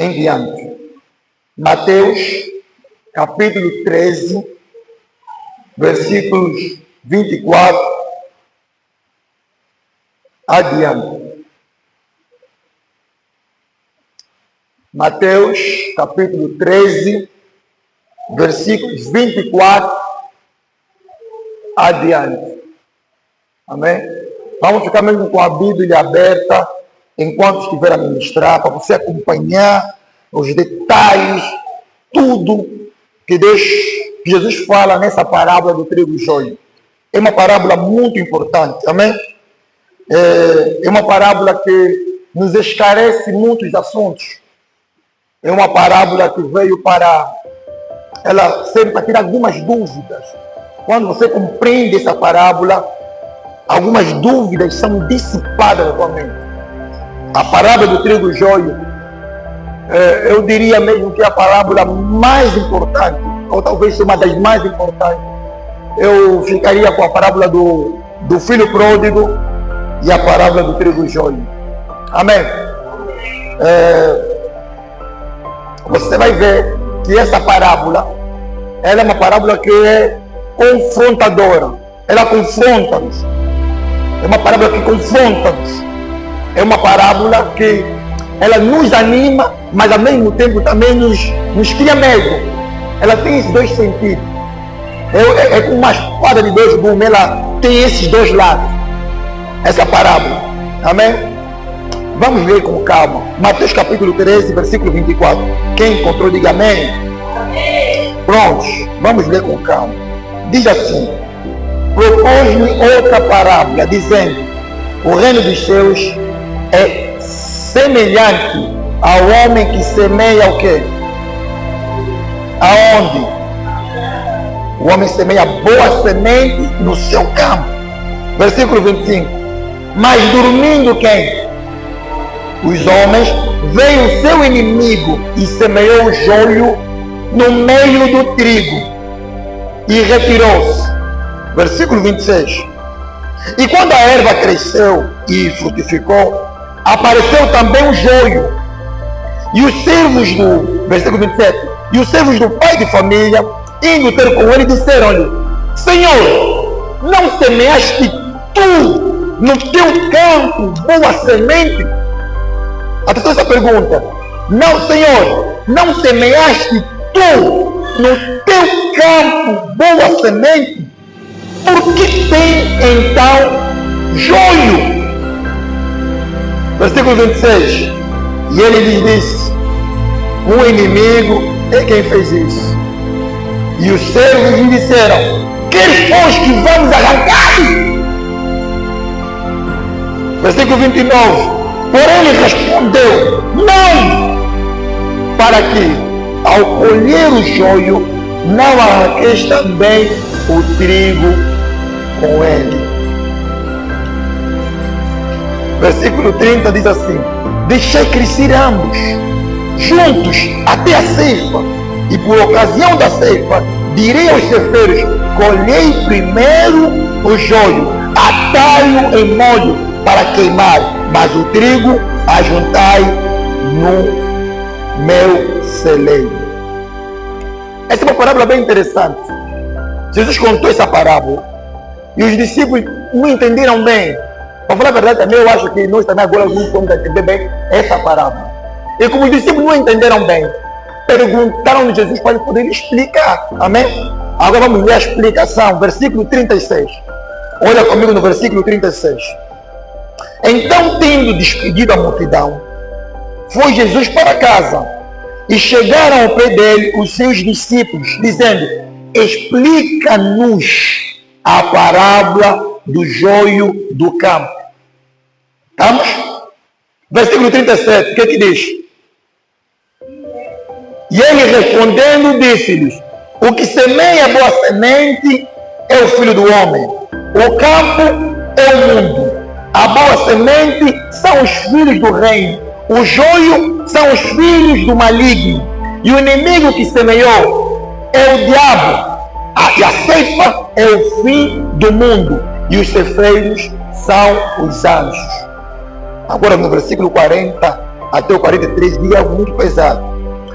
em diante. Mateus, capítulo 13, versículos 24 adiante. Mateus, capítulo 13, versículos 24 adiante. Amém? Vamos ficar mesmo com a Bíblia aberta enquanto estiver a ministrar, para você acompanhar os detalhes, tudo que Jesus fala nessa parábola do trigo e joio. É uma parábola muito importante, amém? É uma parábola que nos esclarece muitos assuntos. É uma parábola que veio para ela sempre para tirar algumas dúvidas. Quando você compreende essa parábola, algumas dúvidas são dissipadas da tua mente. A parábola do trigo e joio, eu diria mesmo que é a parábola mais importante, ou talvez uma das mais importantes. Eu ficaria com a parábola do filho pródigo e a parábola do trigo e joio. Amém? Você vai ver que essa parábola, ela é uma parábola que é confrontadora. Ela confronta-nos. É uma parábola que confronta-nos. É uma parábola que ela nos anima, mas ao mesmo tempo também nos cria medo. Ela tem esses dois sentidos. É como uma espada de dois gumes, ela tem esses dois lados. Essa parábola. Amém? Vamos ler com calma. Mateus capítulo 13, versículo 24. Quem encontrou, diga amém. Amém. Prontos, vamos ler com calma. Diz assim: propôs-lhe outra parábola, dizendo: o reino dos céus é semelhante ao homem que semeia o quê? Aonde? O homem semeia boa semente no seu campo. Versículo 25. Mas dormindo quem? Os homens, veio o seu inimigo e semeou o joio no meio do trigo e retirou-se. Versículo 26. E quando a erva cresceu e frutificou, apareceu também o joio. E os servos do, versículo 27, e os servos do pai de família, indo ter com ele, disseram-lhe: Senhor, não semeaste tu no teu campo boa semente? Atenção a essa pergunta. Não, Senhor, não semeaste tu no teu campo boa semente? Por que tem então joio? Versículo 26. E ele lhes disse: o inimigo é quem fez isso. E os servos lhe disseram: queres pois que vamos arrancar? Versículo 29. Porém ele respondeu: não, para que ao colher o joio não arranqueis também o trigo com ele. Versículo 30 diz assim: deixai crescer ambos juntos até a ceifa, e por ocasião da ceifa direi aos ceifeiros: colhei primeiro o joio, atai-o em molho para queimar, mas o trigo ajuntai no meu celeiro. Essa é uma parábola bem interessante. Jesus contou essa parábola e os discípulos não entenderam bem. Para falar a verdade também, eu acho que nós também agora não vamos entender bem essa parábola. E como os discípulos não entenderam bem, perguntaram a Jesus para ele poder explicar. Amém? Agora vamos ler a explicação, versículo 36. Olha comigo no versículo 36. Então, tendo despedido a multidão, foi Jesus para casa, e chegaram ao pé dele os seus discípulos, dizendo: explica-nos a parábola do joio do campo. Estamos? Versículo 37, o que é que diz? E ele respondendo disse-lhes: o que semeia boa semente é o filho do homem, o campo é o mundo. A boa semente são os filhos do reino, o joio são os filhos do maligno, e o inimigo que semeou é o diabo, e a ceifa é o fim do mundo, e os ceifeiros são os anjos. Agora no versículo 40 até o 43, diz algo muito pesado.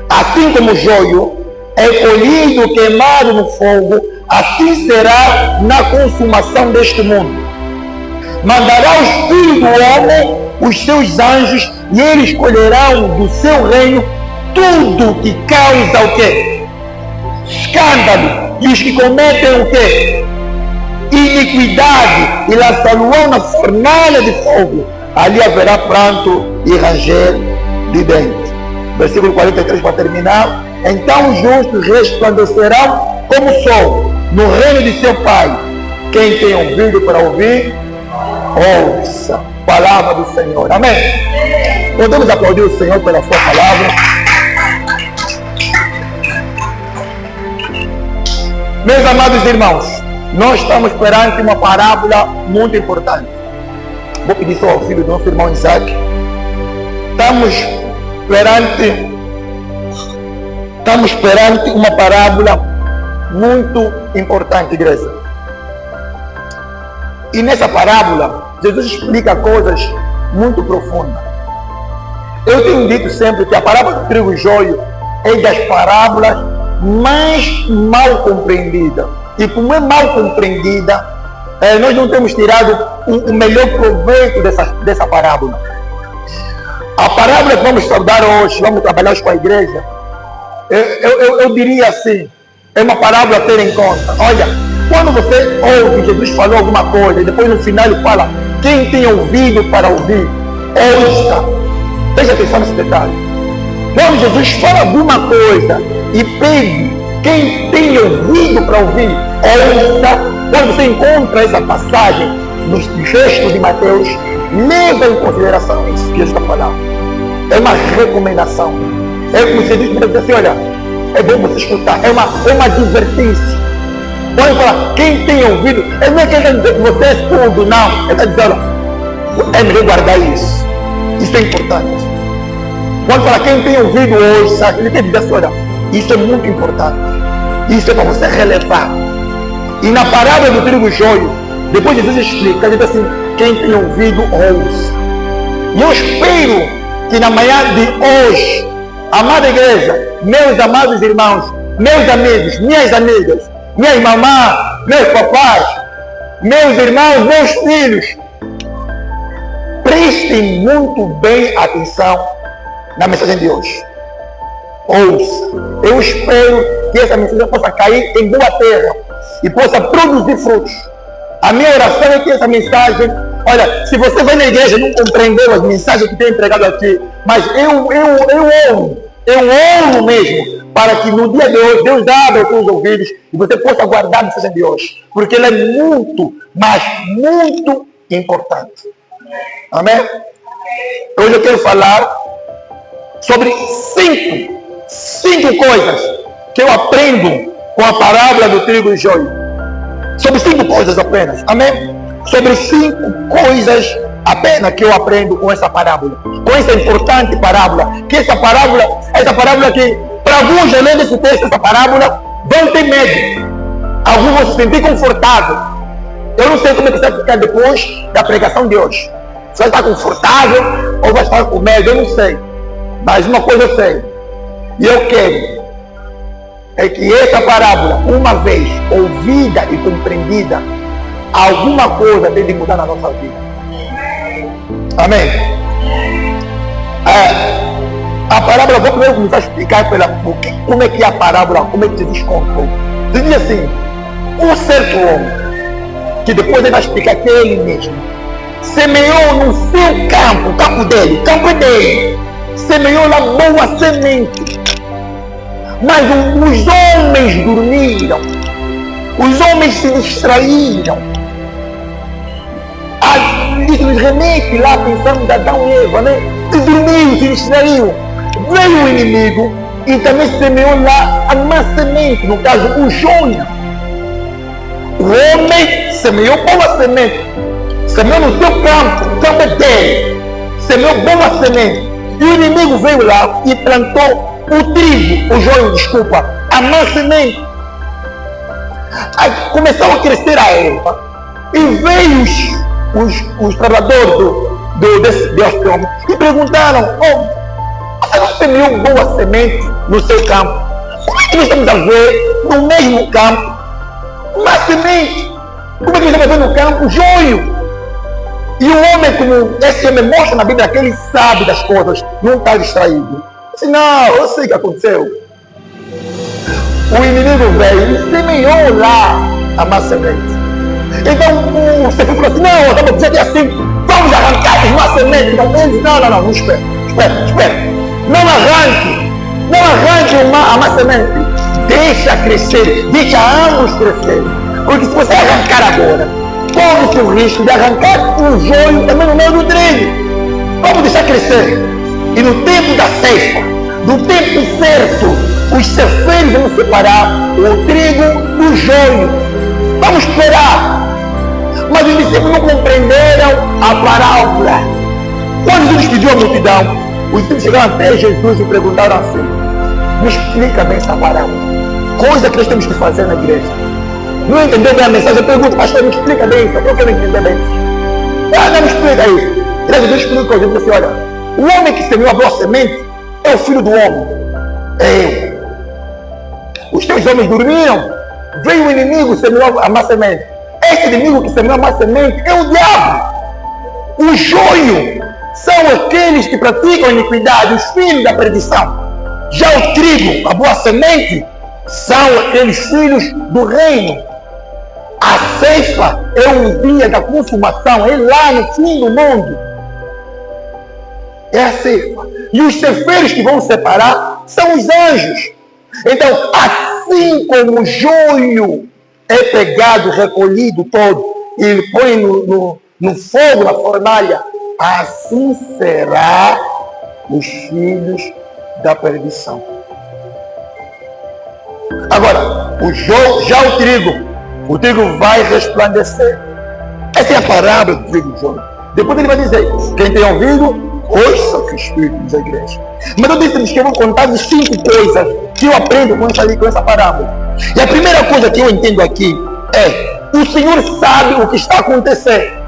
Assim como o joio é colhido, queimado no fogo, assim será na consumação deste mundo. Mandará os filhos do homem, os seus anjos, e eles colherão do seu reino tudo que causa o quê? Escândalo. E os que cometem o quê? Iniquidade, e lançá-lo-ão na fornalha de fogo. Ali haverá pranto e ranger de dentes. Versículo 43 para terminar. Então os justos resplandecerão como o sol no reino de seu Pai. Quem tem ouvido para ouvir, ouça. Palavra do Senhor. Amém? Podemos aplaudir o Senhor pela sua palavra. Meus amados irmãos, nós estamos perante uma parábola muito importante. Vou pedir só ao filho do nosso irmão Isaac. Estamos perante uma parábola muito importante, igreja. E nessa parábola, Jesus explica coisas muito profundas. Eu tenho dito sempre que a parábola do trigo e joio é das parábolas mais mal compreendida. E como é mal compreendida, nós não temos tirado o melhor proveito dessa parábola. A parábola que vamos estudar hoje, vamos trabalhar hoje com a igreja, eu diria assim, é uma parábola a ter em conta. Olha, quando você ouve Jesus falou alguma coisa, e depois no final ele fala, quem tem ouvido para ouvir, ouça. Preste atenção nesse detalhe. Quando Jesus fala alguma coisa e pede quem tem ouvido para ouvir, ouça. Quando você encontra essa passagem nos textos de Mateus, leva em consideração isso que Jesus está falando. É uma recomendação. É como se Jesus disse assim, olha, é bom você escutar. É uma advertência. Pode falar, quem tem ouvido, ele não é que ele está dizendo que você é surdo, não. Ele está dizendo, olha, é melhor guardar isso. Isso é importante. Quando fala quem tem ouvido ouça, ele quer dizer assim, olha, isso é muito importante. Isso é para você relevar. E na parábola do trigo e joio, depois Jesus explica, ele diz assim, quem tem ouvido ouça. E eu espero que na manhã de hoje, amada igreja, meus amados irmãos, meus amigos, minhas amigas, minhas mamães, meus papais, meus irmãos, meus filhos, prestem muito bem atenção na mensagem de hoje. Ouça. Eu espero que essa mensagem possa cair em boa terra e possa produzir frutos. A minha oração é que essa mensagem, olha, se você vai na igreja e não compreendeu as mensagens que tem pregado aqui, mas eu oro mesmo, para que no dia de hoje Deus abra os seus ouvidos e você possa guardar a mensagem de hoje, porque ela é muito, mas muito importante. Amém? Hoje eu quero falar sobre cinco coisas que eu aprendo com a parábola do trigo e joio. Sobre 5 coisas apenas. Amém? Sobre 5 coisas apenas que eu aprendo com essa parábola. Com essa importante parábola. Que essa parábola que, para alguns, além desse texto, essa parábola, vão ter medo. Alguns vão se sentir confortáveis. Eu não sei como é que você vai ficar depois da pregação de hoje. Você vai estar confortável ou vai estar com medo? Eu não sei. Mas uma coisa eu sei. E eu quero é que essa parábola, uma vez ouvida e compreendida, alguma coisa tem de mudar na nossa vida. Amém? A parábola, vou primeiro começar a explicar como é que é a parábola, como é que Jesus contou. Você diz assim, um certo homem, que depois ele vai explicar que é ele mesmo, semeou no seu campo, o campo dele, semeou lá boa semente. Mas os homens dormiram, os homens se distraíram. Isso nos remete lá pensando de Adão e Eva, né? Se dormiu, se distraiu. Veio o inimigo e também semeou lá a má semente, no caso o joio. O homem semeou boa semente, semeou no seu campo, o campo é dele, semeou boa semente. E o inimigo veio lá e plantou o trigo, o joio, desculpa, a má semente. Aí começou a crescer a erva. E veio os trabalhadores desse homem e perguntaram, mas não semeou boa semente no seu campo. Como é que nós estamos a ver no mesmo campo uma semente? Como é que nós estamos a ver no campo joio? E o homem, como esse homem mostra na Bíblia que ele sabe das coisas, não está distraído. Assim, não, eu sei o que aconteceu. O inimigo veio e semeou lá a má semente. Então você falou assim, não, eu estava dizendo assim, vamos arrancar as má sementes. Não, espera. Não arranque a má semente. Deixa crescer, deixa ambos crescer. Porque se você arrancar agora, corre-se o risco de arrancar um joio também no meio do trigo. Vamos deixar crescer. E no tempo da ceifa, no tempo certo, os ceifeiros vão separar o trigo do joio. Vamos esperar. Mas os discípulos não compreenderam a parábola. Quando Jesus pediu a multidão, os discípulos chegaram até Jesus e perguntaram assim: me explica bem essa parábola. Coisa que nós temos que fazer na igreja. Não entendeu bem a mensagem? Eu pergunto, pastor, me explica bem isso. Eu quero entender bem isso. Não me explica isso. E Jesus explicou, ele disse assim: olha, o homem que semeou a boa semente é o filho do homem. É eu. Os teus homens dormiram, veio o inimigo e semeou a má semente. Esse inimigo que semeou a má semente é o diabo. O joio são aqueles que praticam a iniquidade, os filhos da perdição. Já o trigo, a boa semente, são aqueles filhos do reino. A ceifa é um dia da consumação, é lá no fim do mundo. É a ceifa. E os ceifeiros que vão separar são os anjos. Então, assim como o joio é pegado, recolhido todo, e ele põe no fogo, na fornalha, assim será os filhos da perdição. Agora, já o trigo vai resplandecer. Essa é a parábola do trigo e joio. Depois ele vai dizer: quem tem ouvido, ouça o que o Espírito diz à igreja. Mas eu disse que eu vou contar as 5 coisas que eu aprendo com essa parábola. E a primeira coisa que eu entendo aqui é: o Senhor sabe o que está acontecendo.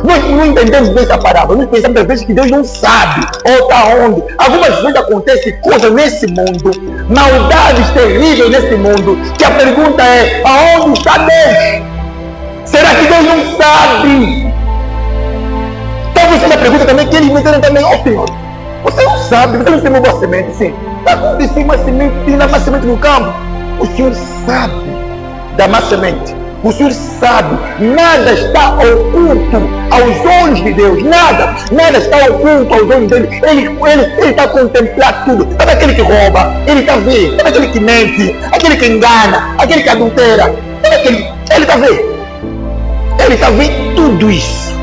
Nós não entendemos bem essa parábola. Nós pensamos às vezes que Deus não sabe ou está onde. Algumas vezes acontecem coisas nesse mundo, maldades terríveis nesse mundo, que a pergunta é: aonde está Deus? Será que Deus não sabe? Talvez seja a pergunta também que eles me dizem também: ó Senhor, você não sabe, você não tem uma boa semente, sim. Está acontecendo uma semente, tem uma má semente no campo. O Senhor sabe da má semente. O Senhor sabe, nada está oculto aos olhos de Deus, nada está oculto aos olhos dele. Ele está a contemplar tudo. Sabe aquele que rouba? Ele está vendo. Sabe aquele que mente? Aquele que engana? Aquele que adultera? Sabe aquele? Ele está vendo. Ele está vendo tudo isso.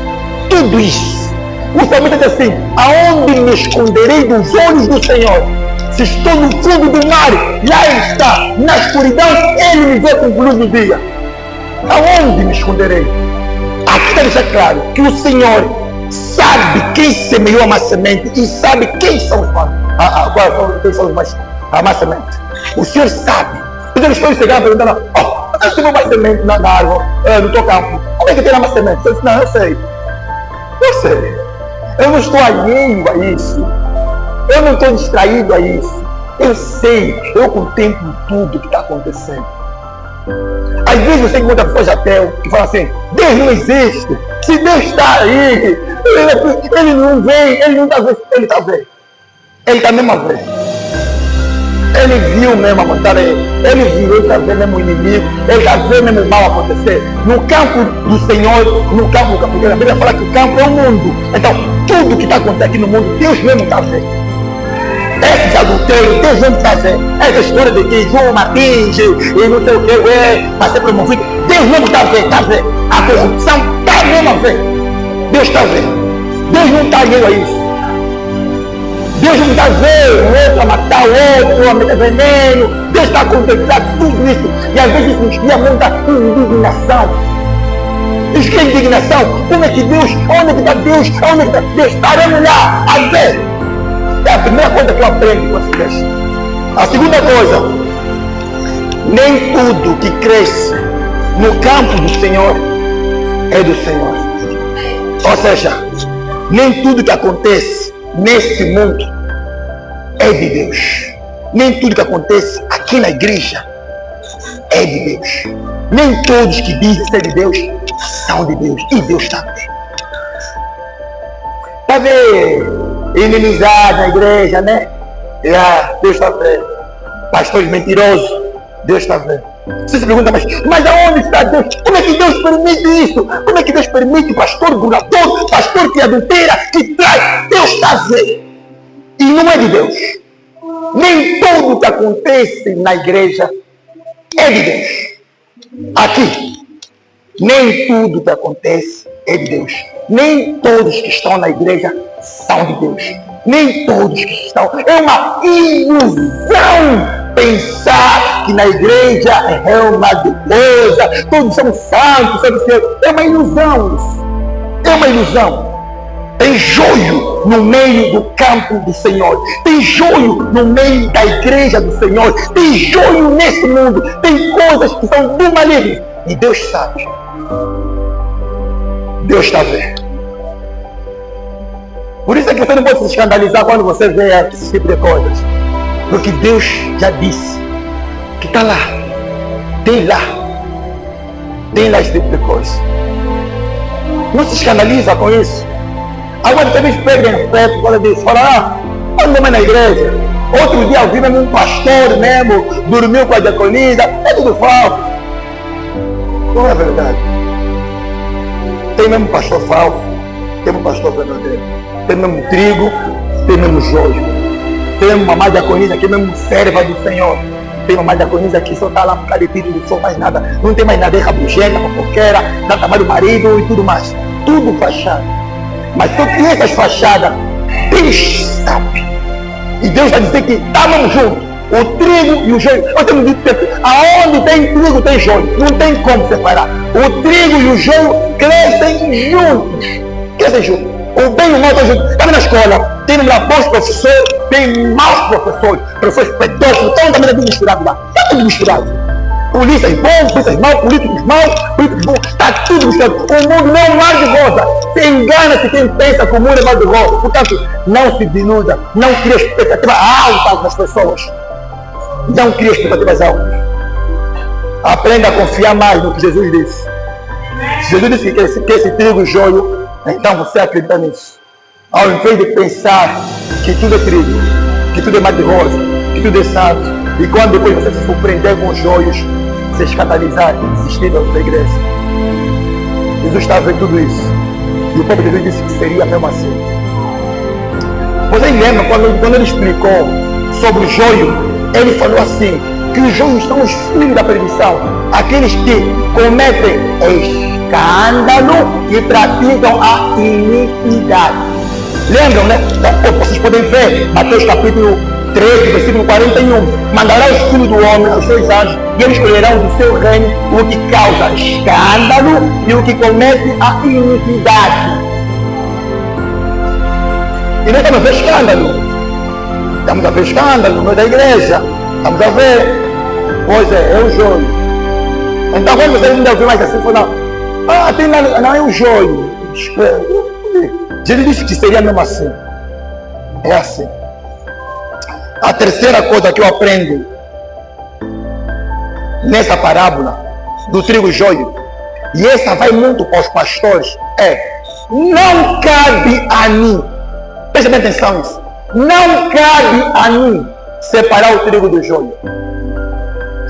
Tudo isso. O salmista diz assim: aonde me esconderei dos olhos do Senhor? Se estou no fundo do mar, lá Ele está. Na escuridão, Ele me vê com luz do dia. Aonde me esconderei? Aqui está deixar claro que o Senhor sabe quem semeou a má semente e sabe quem são os má semente. O Senhor sabe. Então eles estão chegando perguntando: você semeou má semente na árvore, no teu campo? Como é que tem a má semente? Eu disse: não, eu sei. Eu não estou alheio a isso. Eu não estou distraído a isso. Eu sei, eu contemplo tudo que está acontecendo. Às vezes você encontra pessoas ateus que falam assim: Deus não existe. Se Deus está aí, ele não vem, ele não está vendo. Ele está vendo. Ele está mesmo a ver. Ele viu mesmo a montanha. Ele viu, ele está vendo mesmo o inimigo. Ele está vendo mesmo o mal acontecer. No campo do Senhor, no campo do Bíblia, a Bíblia fala que o campo é o mundo. Então, tudo que está acontecendo aqui no mundo, Deus mesmo está vendo. Esse adultério, Deus não está vendo. Essa história de que João Martins e não sei o que para ser promovido, Deus não está vendo, está vendo. A corrupção está mesmo a ver. Deus está vendo. Deus não está alheio a isso. Deus não está vendo o outro a matar o outro, a meter veneno. Deus está a contemplar tudo isso. E às vezes nos cria muita indignação. Isso que é indignação. Como é que Deus, onde é que está Deus? Onde é que está Deus? Estaremos lá a ver. É a primeira coisa que eu aprendo com esse texto. A segunda coisa: nem tudo que cresce no campo do Senhor é do Senhor. Ou seja, nem tudo que acontece nesse mundo é de Deus. Nem tudo que acontece aqui na igreja é de Deus. Nem todos que dizem ser de Deus são de Deus. E Deus sabe. Está vendo? Inimizade na igreja, né? Deus está vendo. Pastores mentirosos, Deus está vendo. Você se pergunta, mas aonde está Deus? Como é que Deus permite isso? Como é que Deus permite pastor burlador, pastor que adultera, que traz? Deus está vendo. E não é de Deus. Nem tudo que acontece na igreja é de Deus. Aqui, nem tudo que acontece é de Deus. Nem todos que estão na igreja são de Deus. Nem todos que estão. É uma ilusão pensar que na igreja é uma beleza, todos são santos, é uma ilusão isso. É uma ilusão. Tem joio no meio do campo do Senhor. Tem joio no meio da igreja do Senhor. Tem joio nesse mundo. Tem coisas que são do maligno. E Deus sabe. Deus está vendo. Por isso é que você não pode se escandalizar quando você vê esse tipo de coisas. Porque Deus já disse que está lá. Tem lá. Tem lá esse tipo de coisa. Não se escandaliza com isso. Agora também perdem fé por causa disso. Fala, anda mais na igreja. Outro dia eu vi mesmo um pastor mesmo, dormiu com a diaconisa. É tudo falso. Não é verdade. Tem mesmo pastor falso. Tem um pastor verdadeiro. Tem mesmo trigo. Tem mesmo joio. Tem uma má diaconisa que é mesmo serva do Senhor. Tem uma diaconisa que só está lá por causa de título, não só mais nada. Não tem mais nada, é rabugenta, fofoqueira, dá trabalho do marido e tudo mais. Tudo fachada. Mas todas essas fachadas, Deus sabe. E Deus vai dizer que estavam juntos. O trigo e o joio. Eu tenho dito que aonde tem trigo tem joio. Não tem como separar. O trigo e o joio crescem juntos. Crescem juntos. O bem e o mal estão juntos. Está na escola. Tem bons professores, tem maus professores. Professores pedófilos, estão também misturados lá. Está tudo misturado. Polícias bons, polícias maus, políticos maus, políticos bons, está tudo misturado. O mundo não é um mar de rosa. Se engana-se quem pensa que o mundo é mar de rosa. Portanto, não se deluda, não crie expectativas altas nas pessoas. Não crie expectativas altas. Aprenda a confiar mais no que Jesus disse. Jesus disse que esse trigo e joio, então você acredita nisso. Ao invés de pensar que tudo é trigo, que tudo é mar de rosa, que tudo é santo, e quando depois você se surpreender com os joios, se escandalizar e desistir da outra igreja. Jesus está vendo tudo isso. E o próprio Jesus disse que seria mesmo assim. Vocês lembram quando ele explicou sobre o joio, ele falou assim, que os joios são os filhos da perdição, aqueles que cometem escândalo e praticam a iniquidade. Lembram, né? Vocês podem ver, Mateus capítulo 13, versículo 41. Mandará os filhos do homem aos seus anjos, e eles escolherão do seu reino o que causa escândalo e o que comete a iniquidade. E nós estamos a ver escândalo. Estamos a ver escândalo no meio da igreja. Estamos a ver. Pois é o joio. Então quando você ainda ouviu mais assim, falou, tem nada, não é o joio. Jesus disse que seria mesmo assim. É assim. A terceira coisa que eu aprendo nessa parábola do trigo e joio, e essa vai muito para os pastores, não cabe a mim, preste bem atenção nisso, não cabe a mim separar o trigo do joio.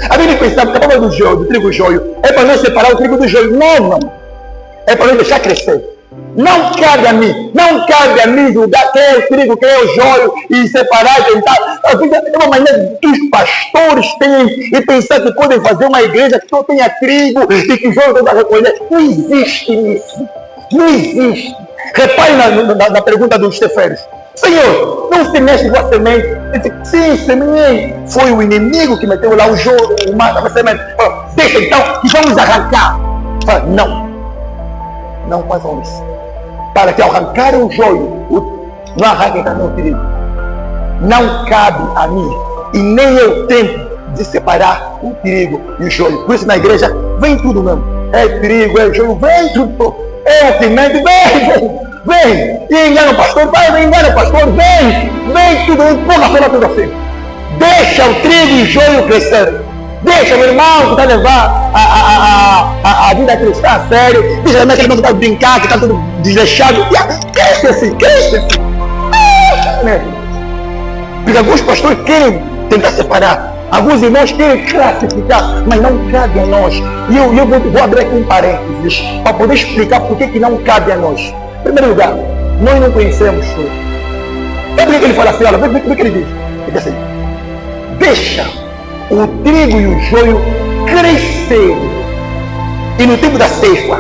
A Bíblia pensava que a palavra do trigo e joio é para não separar o trigo do joio. Não. É para não deixar crescer. Não cabe a mim julgar quem é o trigo, quem é o joio e separar e tentar. É uma maneira que os pastores têm e pensar que podem fazer uma igreja que só tenha trigo e que o joio toda recolher. Não existe isso. Não existe. Repare na pergunta dos Cefeiros. Senhor, não se mexe com a semente. Sim, semeei. Foi o inimigo que meteu lá o joio, a semente. Deixa então que vamos arrancar. Não façam isso. Para que ao arrancar o joio, não arranquem também o trigo. Não cabe a mim, e nem eu tempo de separar o trigo e o joio. Por isso na igreja vem tudo mesmo. É trigo, é joio, vem tudo. É o pimenta, vem. vem, e engana o pastor, vai, engana o pastor, vem, tudo, empurra fora tudo assim. Deixa o trigo e o joio crescer. Deixa o irmão que está a levar a vida cristã a sério. Deixa também aquele irmão que está a brincar, que está todo desleixado. Cresce assim. Porque alguns pastores querem tentar separar. Alguns irmãos querem classificar, mas não cabe a nós. E eu vou abrir aqui um parênteses para poder explicar por que não cabe a nós. Em primeiro lugar, nós não conhecemos tudo. Sabe por que ele fala assim? Olha, vê o que ele diz. Ele diz assim: deixa o trigo e o joio crescer. E no tempo da ceifa,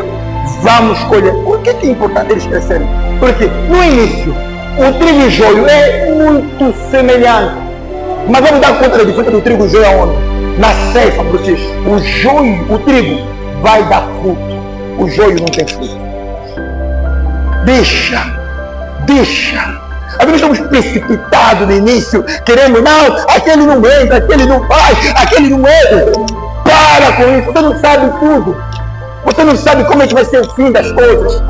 vamos colher. Por que é importante eles crescerem? Porque no início, o trigo e o joio é muito semelhante. Mas vamos dar conta da diferença do trigo e o joio aonde? Na ceifa, para vocês. O joio, o trigo, vai dar fruto. O joio não tem fruto. Deixa. Às vezes estamos precipitados no início, queremos, não, aquele não entra, aquele não faz, aquele não entra. Para com isso, você não sabe tudo. Você não sabe como é que vai ser o fim das coisas.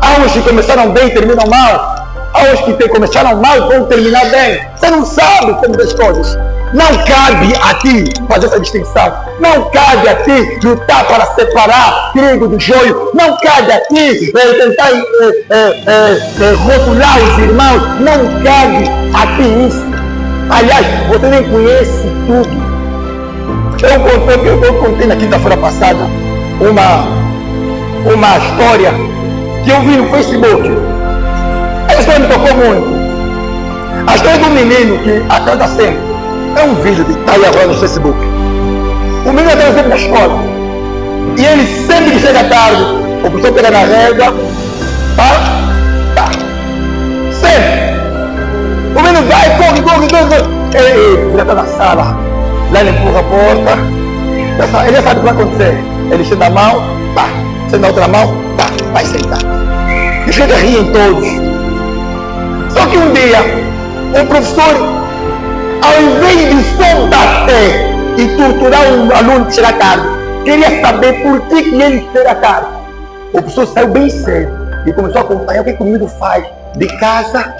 Há uns que começaram bem e terminam mal. Há uns que começaram mal e vão terminar bem. Você não sabe como das coisas. Não cabe a ti fazer essa distinção. Não cabe a ti lutar para separar trigo do joio. Não cabe a ti tentar rotular os irmãos. Não cabe a ti isso. Aliás, você nem conhece tudo. Eu contei na quinta-feira passada uma história que eu vi no Facebook. Essa história me tocou muito. A história do menino que atrasa sempre. É um vídeo que está aí agora no Facebook. O menino atrasa sempre na escola. E ele sempre que chega tarde, o professor pega na régua. Tá. Sempre. O menino vai, corre. Ele já está na sala. Lá ele empurra a porta. Ele já sabe o que vai acontecer. Ele estende a mão, estende a outra mão, vai sentar. E chega a rir em todos. Só que um dia, o professor, ao invés de só bater e torturar um aluno que chega tarde, queria saber por que ele chega tarde. O professor saiu bem cedo e começou a acompanhar o que o menino faz de casa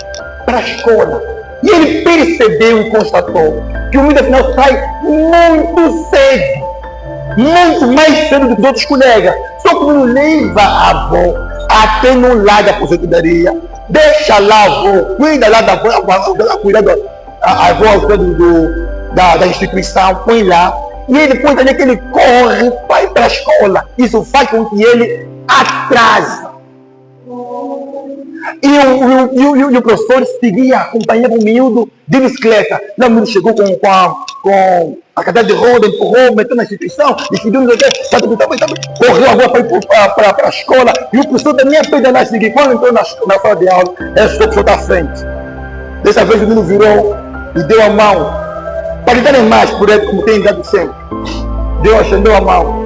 para a escola. E ele percebeu e constatou que o menino afinal sai muito cedo. Muito mais cedo do que os outros colegas. Só que não leva a avó até no lar da aposentadoria. Deixa lá a avó, cuida lá da avó, cuida a avó da instituição, põe lá. E ele depois ali que ele corre, vai para a escola. Isso faz com que ele atrase. E o professor seguia, acompanhava o miúdo de bicicleta. Lá o miúdo chegou com a cadeira de roda, empurrou, meteu na instituição, decidiu correu agora para a escola. E o professor também pedalar a seguir. Quando entrou na sala de aula, o professor está à frente. Dessa vez o menino virou e deu a mão. Para lhe darem mais por ele, como tem dado sempre. Estendeu a mão.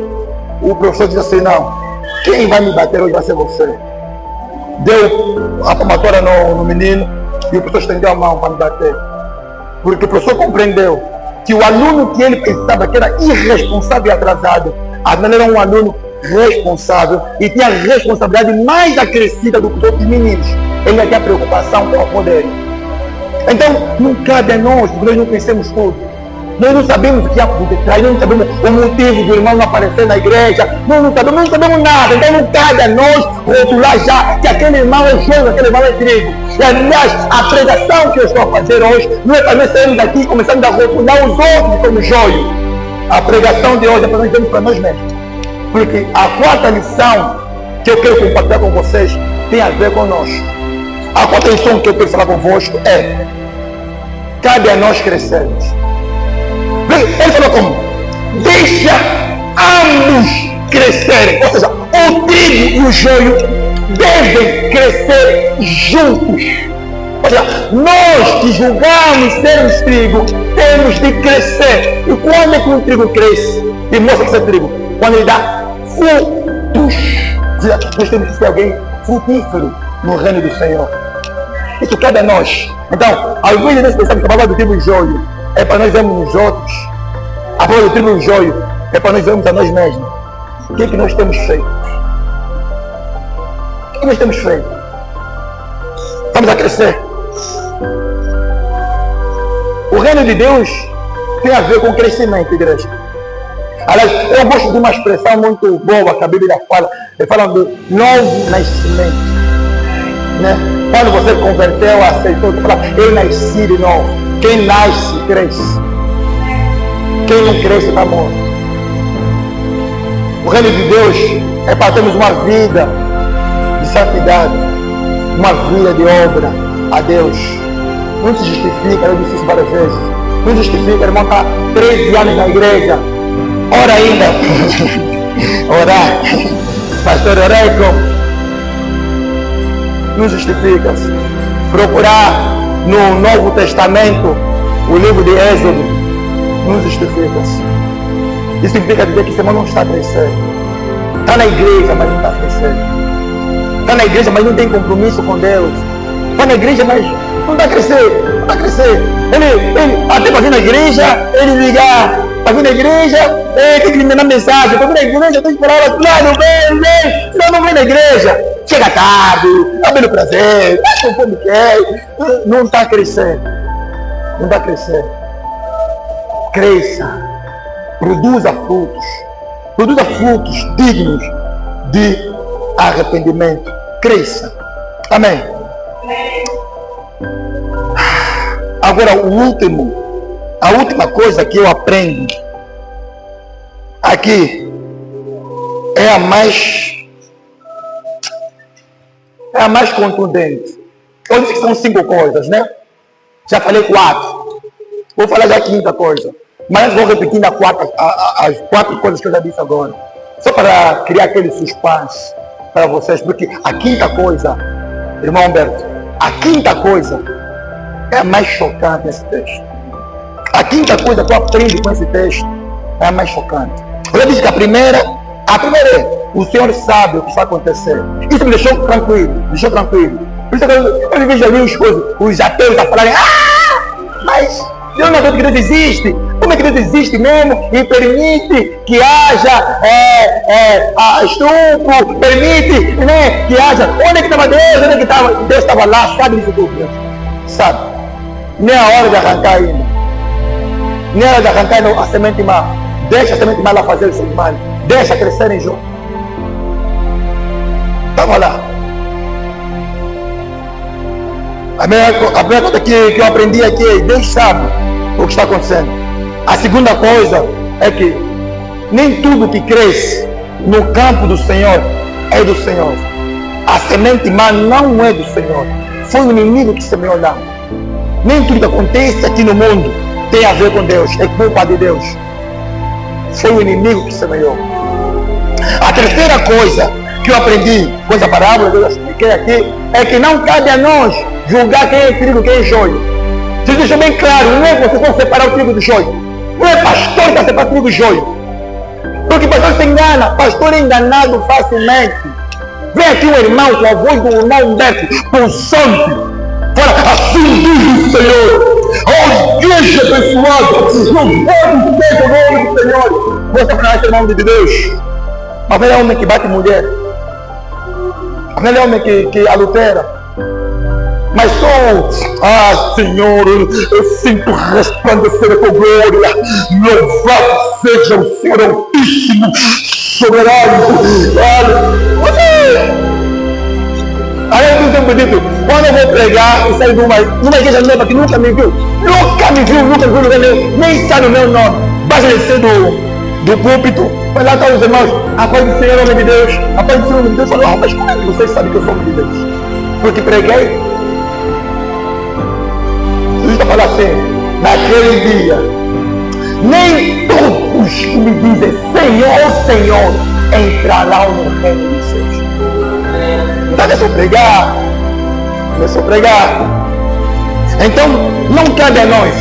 O professor disse assim: não, quem vai me bater hoje vai ser você. Deu a palmatória no menino e o professor estendeu a mão para me bater. Porque o professor compreendeu que o aluno que ele pensava que era irresponsável e atrasado, afinal era um aluno responsável e tinha responsabilidade mais acrescida do que os outros meninos. Ele tinha preocupação com o poder. Então, não cabe a nós, porque nós não conhecemos tudo. Nós não sabemos o que há por detrás, nós não sabemos o motivo do irmão não aparecer na igreja, nós não sabemos nada. Então não cabe a nós rotular já que aquele irmão é joio, aquele irmão é trigo. E aliás, a pregação que eu estou a fazer hoje não é para nós sairmos daqui começando a rotular os outros como joio. A pregação de hoje é para nós vermos para nós mesmos. Porque a quarta lição que eu quero compartilhar com vocês tem a ver com nós. A quarta lição que eu quero falar convosco é: cabe a nós crescermos. Ele falou como? Deixa ambos crescerem. Ou seja, o trigo e o joio devem crescer juntos. Ou seja, nós que julgamos sermos trigo, temos de crescer. E quando é que um trigo cresce e mostra que é trigo? Quando ele dá frutos. Ou seja, nós temos que ser alguém frutífero no reino do Senhor. Isso cabe a nós. Então, ao invés de nós pensarmos que a palavra do trigo e joio é para nós vermos os outros, a palavra do trigo e joio é para nós vermos a nós mesmos. O que é que nós temos feito? O que nós temos feito? Estamos a crescer. O reino de Deus tem a ver com crescimento, igreja. Aliás, eu gosto de uma expressão muito boa que a Bíblia fala. Ele fala do novo nascimento. Né? Quando você converteu, aceitou, você fala, eu nasci de novo. Quem nasce, cresce. Quem não cresce, está morto. O reino de Deus é para termos uma vida de santidade, uma vida de obra a Deus. Não se justifica, eu disse isso várias vezes. Não justifica, irmão, está 13 anos na igreja. Ora ainda. Orar. Pastor, orar é como? Não justifica-se. Procurar no Novo Testamento o livro de Êxodo. Não justifica-se. Isso significa dizer que esse irmão não está crescendo. Está na igreja, mas não está crescendo. Está na igreja, mas não tem compromisso com Deus. Está na igreja, mas não está crescendo. Não está crescendo. Ele até para vir na igreja, ele ligar. Para vir na igreja, tem que me mandar mensagem. Para vir na igreja, tem que falar, claro, vem. Senão não vem na igreja. Chega tarde, está vendo prazer, acha como quer. Não está crescendo. Não está crescendo. Cresça. Produza frutos. Produza frutos dignos de arrependimento. Cresça. Amém. Agora, a última coisa que eu aprendo aqui é a mais contundente. Eu disse que são 5 coisas, né? Já falei 4. Vou falar já a 5ª coisa. Mas vou repetindo as 4 coisas que eu já disse agora. Só para criar aquele suspense para vocês. Porque a 5ª coisa, irmão Humberto, a 5ª coisa é a mais chocante nesse texto. A 5ª coisa que eu aprendo com esse texto é a mais chocante. Eu já disse que a primeira é, o Senhor sabe o que está acontecendo. Isso me deixou tranquilo. Por isso que eu vejo ali os ateus a falarem, mas Deus não acredita que Deus existe. Como é que Deus existe mesmo e permite que haja estupro, permite, né, que haja... Onde é que estava Deus? Onde é que estava? Deus estava lá, sabe disso tudo, Deus. Sabe? Nem a hora de arrancar ainda. Nem a hora de arrancar a semente má. Deixa a semente má lá fazer o seu mal. Deixa crescerem juntos. Estava lá. A primeira coisa que eu aprendi aqui é Deus sabe o que está acontecendo. A segunda coisa é que nem tudo que cresce no campo do Senhor é do Senhor. A semente má não é do Senhor. Foi o inimigo que semeou lá. Nem tudo que acontece aqui no mundo tem a ver com Deus. É culpa de Deus. Foi o inimigo que semeou. A terceira coisa que eu aprendi com essa parábola que eu expliquei aqui é que não cabe a nós julgar quem é trigo e quem é joio. Jesus deixou bem claro, não é vocês vão separar o trigo do joio. Não é pastor que vai separar o trigo do joio. Porque pastor se engana, pastor é enganado facilmente. Vem aqui um irmão com a voz do irmão Humberto, pulsante. Fala, assim diz o Senhor. Oh, igreja abençoada, louvado seja o nome do Senhor. Você conhece o nome de Deus. Mas não é homem que bate mulher. Não é homem que adultera. Mas só, Senhor, eu sinto resplandecer a tua glória. Louvado seja o Senhor Altíssimo, soberano. Aí eu tenho pedido, quando eu vou pregar e sair de uma igreja nova que nunca me viu, nunca viu lugar nenhum, nem sabe o meu nome, basta descer do púlpito, vai lá estar os irmãos, a paz do Senhor, homem de Deus, a paz do Senhor, homem de Deus, fala, mas como é que vocês sabem que eu sou homem de Deus? Porque preguei. Jesus está falando assim, naquele dia, nem todos que me dizem Senhor, Senhor, entrarão no reino dos céus. Então deixa eu pregar. Então não cabe a nós,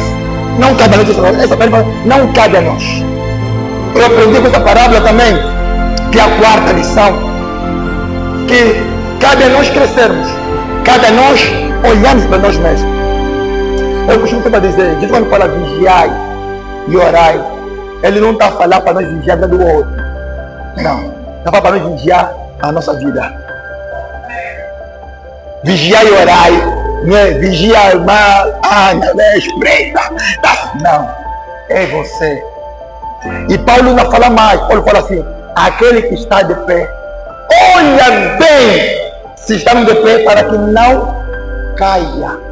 essa parábola não cabe a nós. Eu aprendi com essa parábola também, que é a 4ª lição, que cabe a nós crescermos, cabe a nós olharmos para nós mesmos. Eu costumo sempre dizer, Deus quando fala vigiai e orai, Ele não está a falar para nós vigiar do outro. Não, está a falar para nós vigiar a nossa vida. Vigiai e orai Vigia o mal, espreita. Não, é você. E Paulo ainda fala mais. Paulo fala assim: aquele que está de pé, olha bem se estamos de pé para que não caia.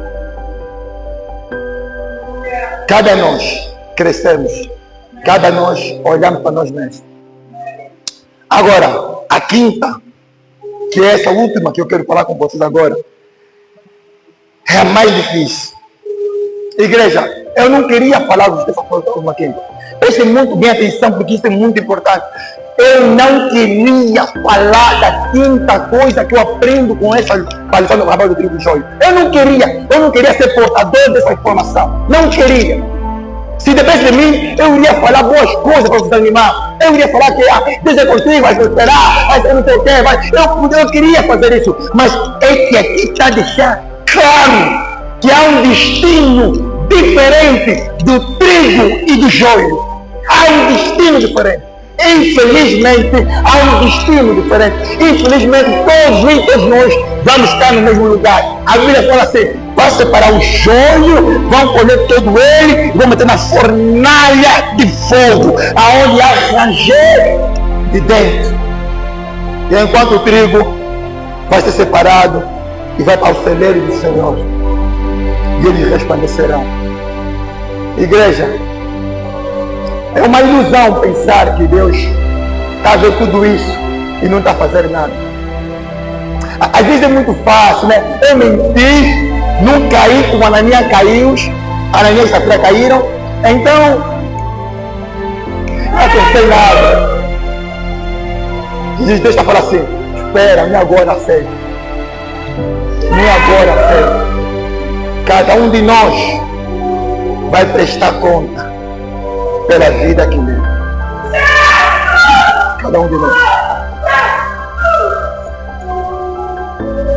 Cada nós crescemos, cada nós olhamos para nós mesmos. Agora, a quinta, que é essa última que eu quero falar com vocês agora, é a mais difícil. Igreja, eu não queria falar dessa forma aqui. Prestem muito bem atenção, porque isso é muito importante. Eu não queria falar da quinta coisa que eu aprendo com essa palestra do Rabino do Trigo Joio. Eu não queria ser portador dessa informação. Não queria. Se dependesse de mim, eu iria falar boas coisas para vocês animar. Eu iria falar que Deus é contigo, vai prosperar, vai ser não sei o que. Eu queria fazer isso. Mas é que aqui está deixar claro que há um destino diferente do trigo e do joio. Há um destino diferente. Infelizmente, há um destino diferente. Infelizmente, todos nós vamos estar no mesmo lugar. A Bíblia fala assim: vai separar o joio, vão colher todo ele e vão meter na fornalha de fogo, aonde há ranger de dentro. E enquanto o trigo vai ser separado e vai para o celeiro do Senhor, e eles resplandecerão. Igreja, é uma ilusão pensar que Deus está vendo tudo isso e não está fazendo nada. Às vezes é muito fácil, né? Eu menti, não caí como Ananias caiu, Ananias e Safira caíram, então não pensei nada. E Deus está falando assim: espera, não agora a fé. Não agora a fé. Cada um de nós vai prestar conta pela vida que leva. Cada um de nós.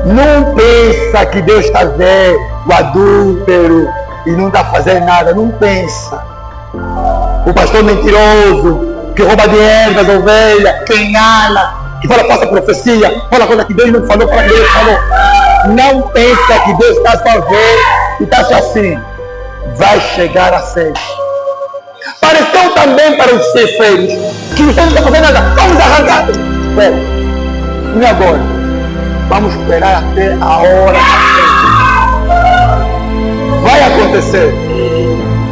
Não pensa que Deus está vendo o adúltero e não está fazendo nada. Não pensa. O pastor mentiroso, que rouba dinheiro das ovelhas, que engana, que fala falsa profecia, fala coisa que Deus não falou, fala que Deus falou. Não pensa que Deus está só vendo e está só assim. Vai chegar a ser. Pareceu também para os cefeiros que não estão fazendo nada. Vamos arrancar. Espera. E agora? Vamos esperar até a hora da fé. Vai acontecer.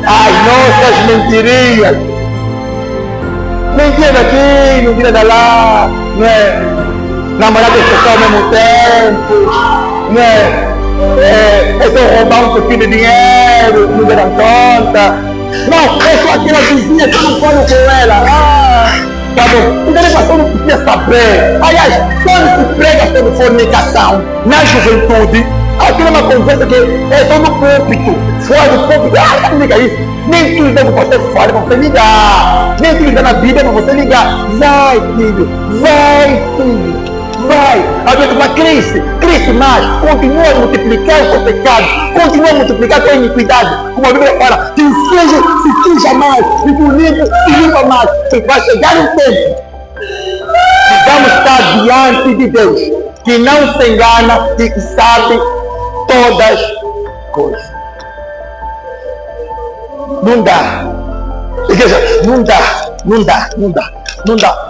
As nossas mentirinhas. Mentira daqui, mentira da lá, né? Namorada especial ao mesmo tempo, né? É só roubar um pouquinho de dinheiro, não deram conta. Não, é só aquela vizinha que eu não falo com ela. Tá bom. Então ele passou, não precisa saber. Aliás, quando se prega sobre fornicação na juventude, aquilo é uma conversa que é só no púlpito. Fora do púlpito, não liga isso. Nem tudo que você fala para você ligar. Nem tudo que está na Bíblia para você ligar. Vai, filho. Vai, filho. Vai, a vezes vai, cresce mais, continua a multiplicar o seu pecado, continua a multiplicar a tua iniquidade, como a Bíblia fala, que se suja mais, e o limpo se limpa mais, e vai chegar um tempo, e vamos estar diante de Deus, que não se engana e que sabe todas as coisas. Não dá, igreja, não dá.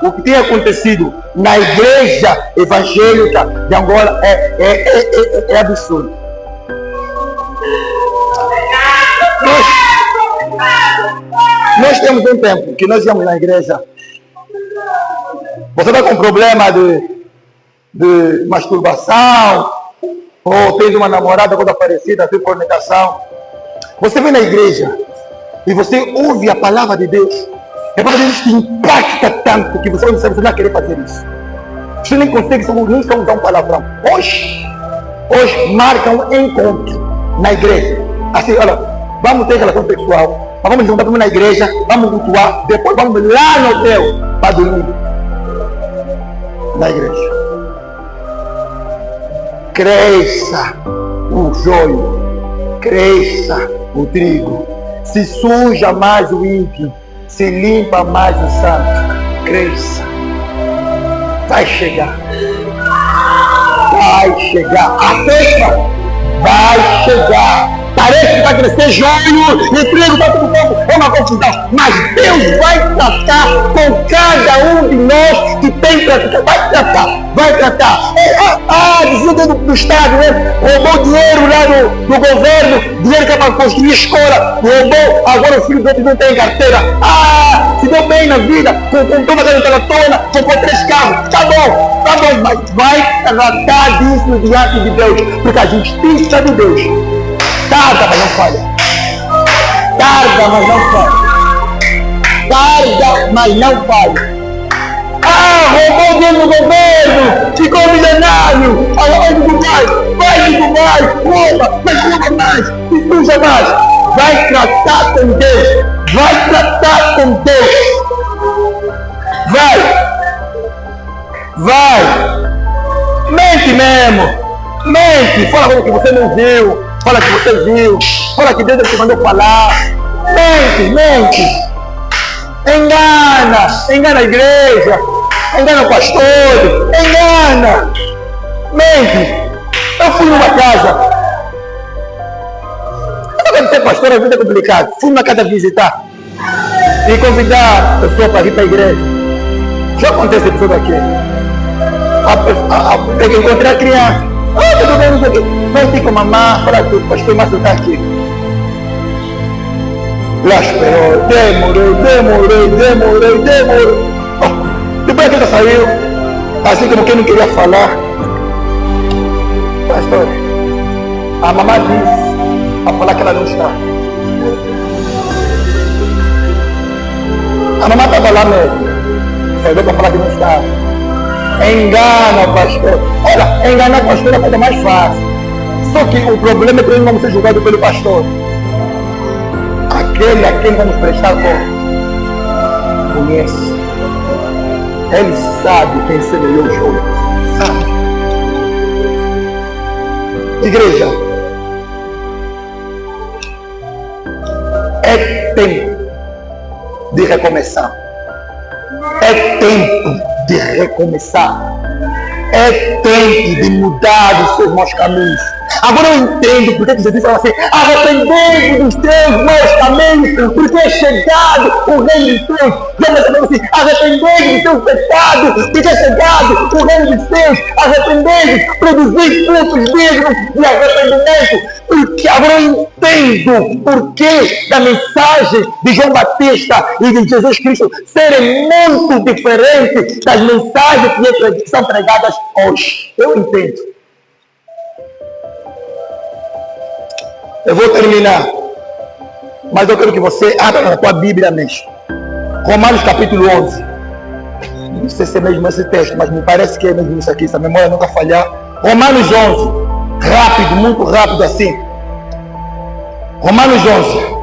O que tem acontecido na igreja evangélica de Angola é absurdo. Nós temos um tempo que nós íamos na igreja. Você está com problema de masturbação, ou tens uma namorada coisa parecida, tem fornicação. Você vem na igreja e você ouve a palavra de Deus. A palavra de Deus te impacta tanto que você não vai querer fazer isso. Você nem consegue nem usar um palavrão. Hoje marca um encontro na igreja. Assim, olha, vamos ter relação sexual, mas vamos juntar na igreja, vamos cultuar, depois vamos lá no hotel para dormir. Na igreja. Cresça o joio, cresça o trigo, se suja mais o ímpio, se limpa mais o santo. Cresça. Vai chegar. A sexta vai chegar. Parece que vai crescer joio, emprego para todo mundo, é uma confusão. Mas Deus vai tratar com cada um de nós que tem para tratar. Vai tratar. Dizendo do Estado, né? Roubou dinheiro lá do governo, dinheiro que é para construir escola, roubou, agora o filho dele não tem carteira. Se deu bem na vida, comprou uma carteira tona, comprou 3 carros. Tá bom, mas vai tratar disso diante de Deus, porque a justiça de Deus tarda, mas não falha. Tarda, mas não falha. Tarda, mas não falha. Roubou dinheiro do governo, ficou milionário. Vai de Dubai, rouba, mas rouba mais, e suja mais. Vai tratar com Deus. Vai tratar com Deus. Vai. Mente mesmo. Mente. Fala coisa que você não viu. Fala que você viu. Fala que Deus te mandou falar. Mente. Engana a igreja. Engana o pastor. Engana. Mente. Eu fui numa casa. Eu não quero ser pastor, a vida é complicada. Fui numa casa visitar. E convidar a pessoa para vir para a igreja. Já acontece tudo aqui. Eu encontrei a criança. Tudo bem, não sei o quê. Não tem como mamar. Fala que o pastor Márcio está aqui. Lá esperou. Demorou. Depois que ela saiu, assim como quem não queria falar. Pastor, a mamãe disse a falar que ela não está. A mamãe estava lá mesmo. Saiu para falar que não está. Engana o pastor. Olha, enganar o pastor é a coisa mais fácil. Só que o problema é que nós vamos ser julgados pelo pastor. Aquele a quem vamos prestar conta conhece. Ele sabe quem semeou o jogo. Sabe. Igreja, é tempo de recomeçar. É tempo de recomeçar. É tempo de mudar os seus maus caminhos. Agora eu entendo porque Jesus fala assim: arrependei-vos dos teus maus caminhos, porque é chegado o reino de Deus. Jesus fala assim: arrependei-vos dos teus pecados, porque é chegado o reino de Deus. Arrependei-vos, produzir frutos dignos de arrependimento. Porque agora eu entendo o porquê da mensagem de João Batista e de Jesus Cristo serem muito diferentes das mensagens que são pregadas hoje. Eu entendo. Eu vou terminar, mas eu quero que você abra na tua Bíblia mesmo. Romanos capítulo 11. Não sei se é mesmo esse texto, mas me parece que é mesmo isso aqui, se a memória nunca falhar. Romanos 11. Rápido, muito rápido assim. Romanos 11.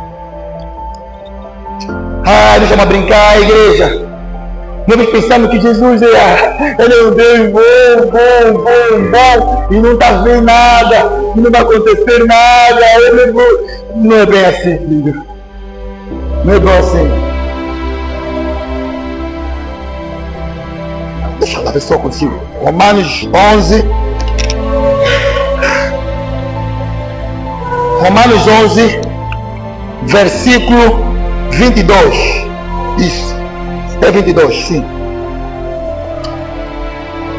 Deixa eu brincar, igreja. Nós pensamos que Jesus ele é um Deus bom, e não está vendo nada, e não vai acontecer nada. Não é bem assim, filho. Não é bem assim. Deixa eu lá ver só consigo. Romanos 11. Romanos 11, versículo 22. Isso. É 22, sim.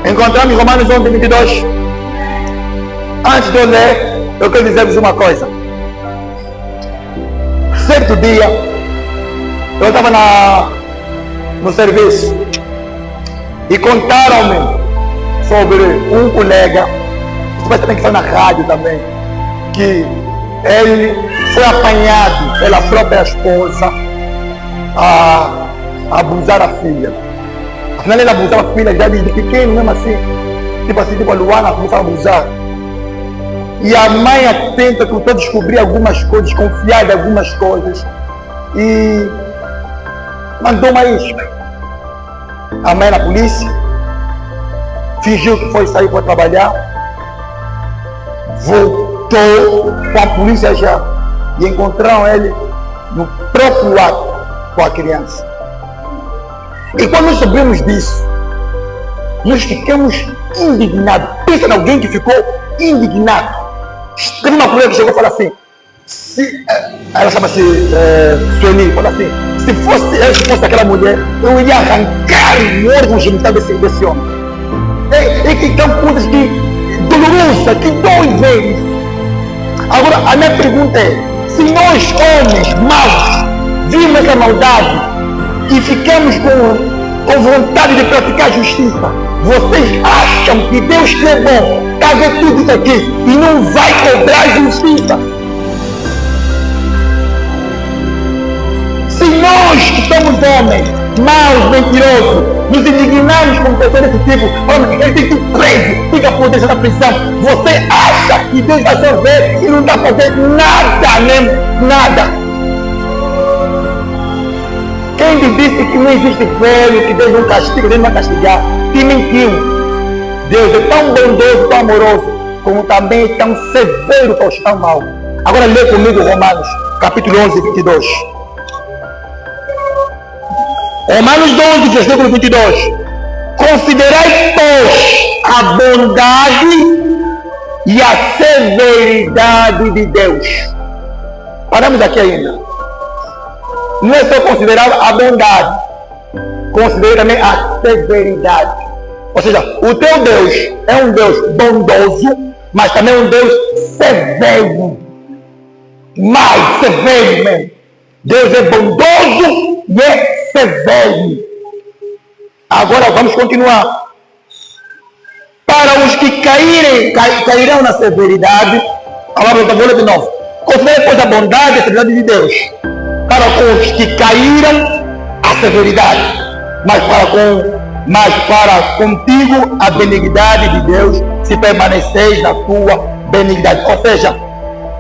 Encontramos Romanos 11, 22. Antes de eu ler, eu quero dizer-vos uma coisa. Certo dia, eu estava no serviço e contaram-me sobre um colega, isso vai também que foi na rádio também, que ele foi apanhado pela própria esposa a abusar a filha. Afinal ele abusava a filha já de pequeno mesmo assim. Tipo a Luana começou a abusar. E a mãe tentou descobrir algumas coisas, desconfiar de algumas coisas. E mandou uma isca. A mãe na polícia. Fingiu que foi sair para trabalhar. Voltou com a polícia já. E encontraram ele no próprio ato com a criança. E quando nós soubemos disso, nós ficamos indignados. Pensa em alguém que ficou indignado. Teve uma mulher que chegou e falou assim, ela chama-se Sueli, falou assim, se fosse aquela mulher, eu iria arrancar o órgão genital desse homem. E que coisas que dolorosa, que dói ver isso. Agora, a minha pergunta é, se nós homens maus vimos essa maldade e ficamos com vontade de praticar justiça, vocês acham que Deus que é bom está a ver tudo isso aqui e não vai cobrar justiça? Se nós que somos homens maus, mentirosos, nos indignamos com pessoas desse tipo, falando que ele tem que ir preso, fica por dentro da prisão, você acha que Deus vai sorver e não está fazendo nada mesmo? Nada. Quem te disse que não existe fogo, que Deus não castiga, Deus não vai castigar, te mentiu. Deus é tão bondoso, tão amoroso, como também é tão severo para os tão maus. Agora lê comigo Romanos, capítulo 11, 22. Romanos 12, versículo 22. Considerai, pois, a bondade e a severidade de Deus. Paramos aqui ainda. Não é só considerar a bondade, considere também a severidade. Ou seja, o teu Deus é um Deus bondoso, mas também é um Deus severo. Mais severo mesmo. Deus é bondoso e é severo. Agora vamos continuar. Para os que cairão na severidade, a palavra da bola de novo. Considere, pois, a bondade e a severidade de Deus. Para os que caíram a severidade, mas para contigo a benignidade de Deus, se permaneceis na tua benignidade. Ou seja,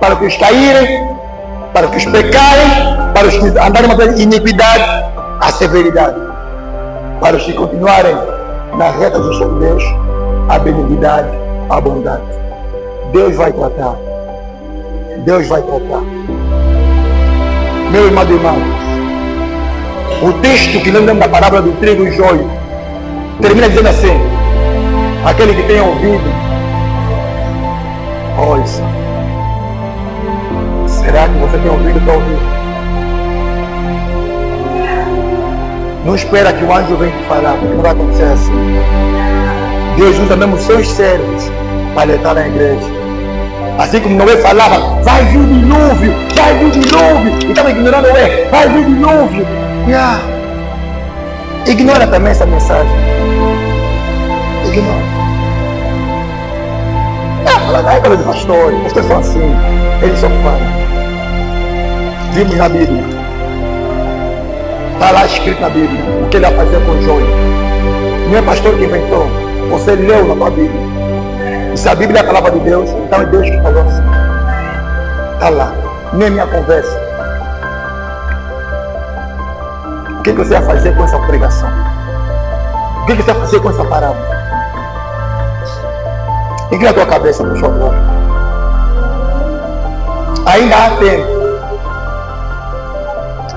para os que caírem, para os que pecarem, para os que andarem uma iniquidade, a severidade. Para os que continuarem na reta justiça de Deus, a benignidade, a bondade. Deus vai tratar. Deus vai tratar. Meu irmão, o texto que lembra da parábola do trigo e joio termina dizendo assim: aquele que tem ouvido, ouça. Será que você tem ouvido para ouvir? Não espera que o anjo venha te falar, porque não vai acontecer assim. Deus usa mesmo os seus servos para alertar na igreja. Assim como Noé falava, vai vir dilúvio, vai vir dilúvio, e estava ignorando Noé, vai vir dilúvio. Ignora também essa mensagem. Ignora. É aquela de pastores, pastores são assim, eles só falam. Vimos na Bíblia. Está lá escrito na Bíblia o que ele vai fazer com o joio. Não é pastor que inventou, você leu na tua Bíblia. E se a Bíblia é a palavra de Deus, então é Deus que falou assim. Está lá, nem minha conversa. O que você vai fazer com essa pregação? O que você vai fazer com essa parábola? Inclina a tua cabeça, por favor. Ainda há tempo.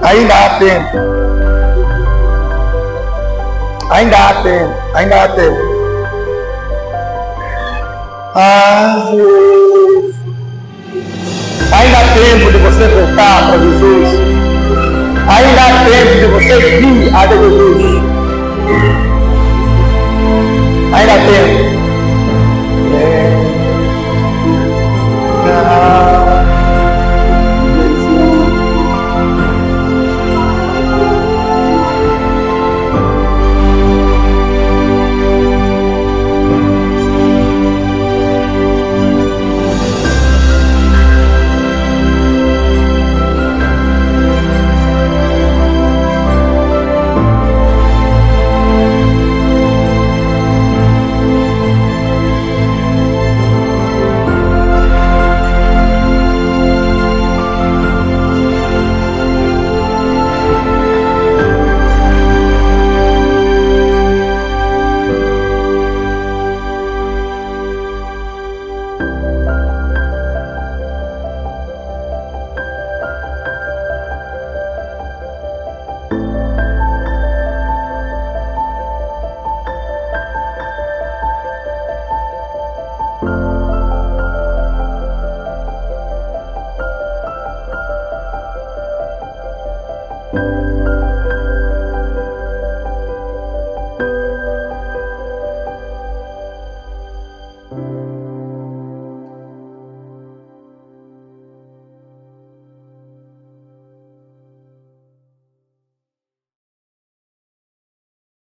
Ainda há tempo. Ainda há tempo. Ainda há tempo. Ainda há tempo de você voltar para Jesus. Ainda há tempo de você vir a Jesus. Ainda há tempo.